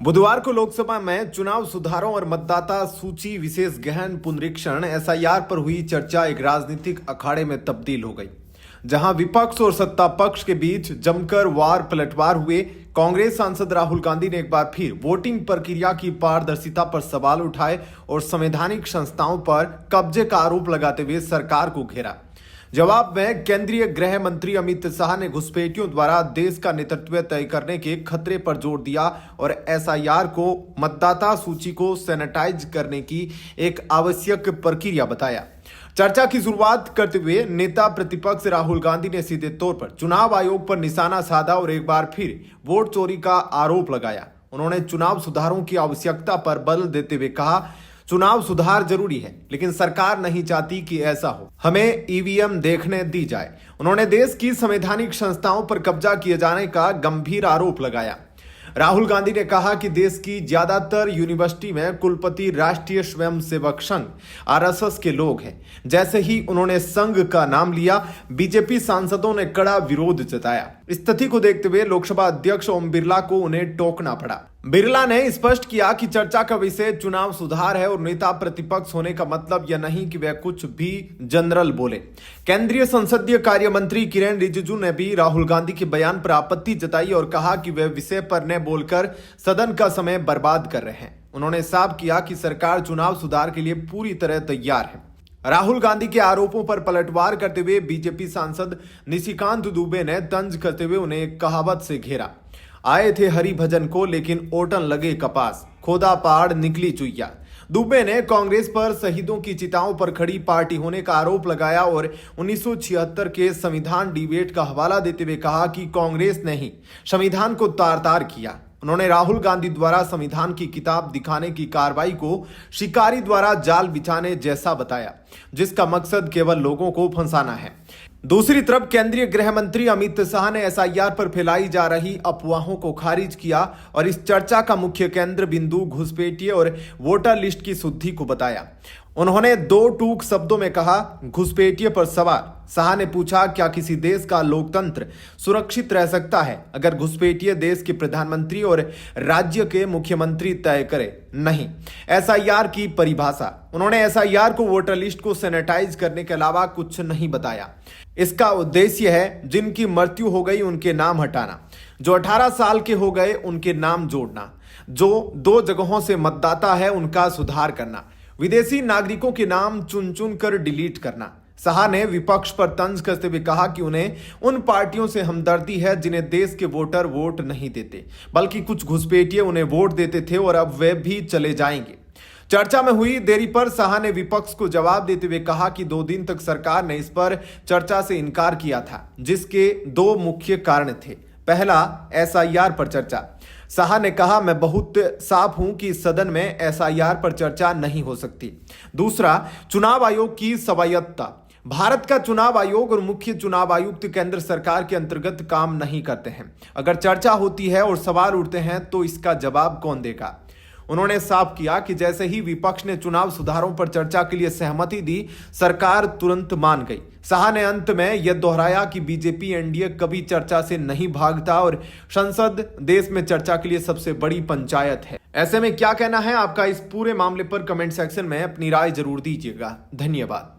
बुधवार को लोकसभा में चुनाव सुधारों और मतदाता सूची विशेष गहन पुनरीक्षण एसआईआर पर हुई चर्चा एक राजनीतिक अखाड़े में तब्दील हो गई, जहां विपक्ष और सत्ता पक्ष के बीच जमकर वार पलटवार हुए। कांग्रेस सांसद राहुल गांधी ने एक बार फिर वोटिंग प्रक्रिया की पारदर्शिता पर सवाल उठाए और संवैधानिक संस्थाओं पर कब्जे का आरोप लगाते हुए सरकार को घेरा। जवाब में केंद्रीय गृह मंत्री अमित शाह ने घुसपैठियों द्वारा देश का नेतृत्व तय करने के खतरे पर जोर दिया और एसआईआर को मतदाता सूची को सैनिटाइज करने की एक आवश्यक प्रक्रिया बताया। चर्चा की शुरुआत करते हुए नेता प्रतिपक्ष राहुल गांधी ने सीधे तौर पर चुनाव आयोग पर निशाना साधा और एक बार फिर वोट चोरी का आरोप लगाया। उन्होंने चुनाव सुधारों की आवश्यकता पर बल देते हुए कहा, चुनाव सुधार जरूरी है, लेकिन सरकार नहीं चाहती कि ऐसा हो। हमें ईवीएम देखने दी जाए। उन्होंने देश की संवैधानिक संस्थाओं पर कब्जा किए जाने का गंभीर आरोप लगाया। राहुल गांधी ने कहा कि देश की ज्यादातर यूनिवर्सिटी में कुलपति राष्ट्रीय स्वयंसेवक संघ आरएसएस के लोग हैं। जैसे ही उन्होंने संघ का नाम लिया, बीजेपी सांसदों ने कड़ा विरोध जताया। इस स्थिति को देखते हुए लोकसभा अध्यक्ष ओम बिरला को उन्हें टोकना पड़ा। बिरला ने स्पष्ट किया कि चर्चा का विषय चुनाव सुधार है और नेता प्रतिपक्ष होने का मतलब यह नहीं कि वह कुछ भी जनरल बोले। केंद्रीय संसदीय कार्य मंत्री किरेन रिजिजू ने भी राहुल गांधी के बयान पर आपत्ति जताई और कहा कि वे विषय पर न बोलकर सदन का समय बर्बाद कर रहे हैं। उन्होंने साफ किया कि सरकार चुनाव सुधार के लिए पूरी तरह तैयार है। राहुल गांधी के आरोपों पर पलटवार करते हुए बीजेपी सांसद निशिकांत दुबे ने तंज करते हुए उन्हें एक कहावत से घेरा, आए थे हरि भजन को लेकिन ओटन लगे कपास, खोदा पहाड़ निकली चुईया। दुबे ने कांग्रेस पर शहीदों की चिताओं पर खड़ी पार्टी होने का आरोप लगाया और 1976 के संविधान डिबेट का हवाला देते हुए कहा कि कांग्रेस ने ही संविधान को तार तार किया। उन्होंने राहुल गांधी द्वारा संविधान की किताब दिखाने की कार्रवाई को शिकारी द्वारा जाल बिछाने जैसा बताया, जिसका मकसद केवल लोगों को फंसाना है। दूसरी तरफ केंद्रीय गृह मंत्री अमित शाह ने एसआईआर पर फैलाई जा रही अफवाहों को खारिज किया और इस चर्चा का मुख्य केंद्र बिंदु घुसपैठिए और वोटर लिस्ट की शुद्धि को बताया। उन्होंने दो टूक शब्दों में कहा, घुसपैठिए पर सवाल। शाह ने पूछा, क्या किसी देश का लोकतंत्र सुरक्षित रह सकता है अगर घुसपैठिए देश के प्रधानमंत्री और राज्य के मुख्यमंत्री तय करे? नहीं। एसआईआर की परिभाषा। उन्होंने एसआईआर को वोटर लिस्ट को सैनिटाइज करने के अलावा कुछ नहीं बताया। इसका उद्देश्य है जिनकी मृत्यु हो गई उनके नाम हटाना, जो 18 साल के हो गए उनके नाम जोड़ना, जो 2 जगहों से मतदाता है उनका सुधार करना, विदेशी नागरिकों के नाम चुन चुन कर डिलीट करना। शाह ने विपक्ष पर तंज कसते हुए कहा कि उन्हें उन पार्टियों से हमदर्दी है जिन्हें देश के वोटर वोट नहीं देते, बल्कि कुछ घुसपैठिए उन्हें वोट देते थे और अब वे भी चले जाएंगे। चर्चा में हुई देरी पर शाह ने विपक्ष को जवाब देते हुए कहा कि 2 दिन तक सरकार ने इस पर चर्चा से इनकार किया था, जिसके 2 मुख्य कारण थे। पहला, एसआईआर पर चर्चा। शाह ने कहा, मैं बहुत साफ हूं कि सदन में एसआईआर पर चर्चा नहीं हो सकती। दूसरा, चुनाव आयोग की स्वायत्तता। भारत का चुनाव आयोग और मुख्य चुनाव आयुक्त केंद्र सरकार के अंतर्गत काम नहीं करते हैं। अगर चर्चा होती है और सवाल उठते हैं तो इसका जवाब कौन देगा? उन्होंने साफ किया कि जैसे ही विपक्ष ने चुनाव सुधारों पर चर्चा के लिए सहमति दी, सरकार तुरंत मान गई। शाह ने अंत में यह दोहराया कि बीजेपी एनडीए कभी चर्चा से नहीं भागता और संसद देश में चर्चा के लिए सबसे बड़ी पंचायत है। ऐसे में क्या कहना है आपका इस पूरे मामले पर? कमेंट सेक्शन में अपनी राय जरूर दीजिएगा। धन्यवाद।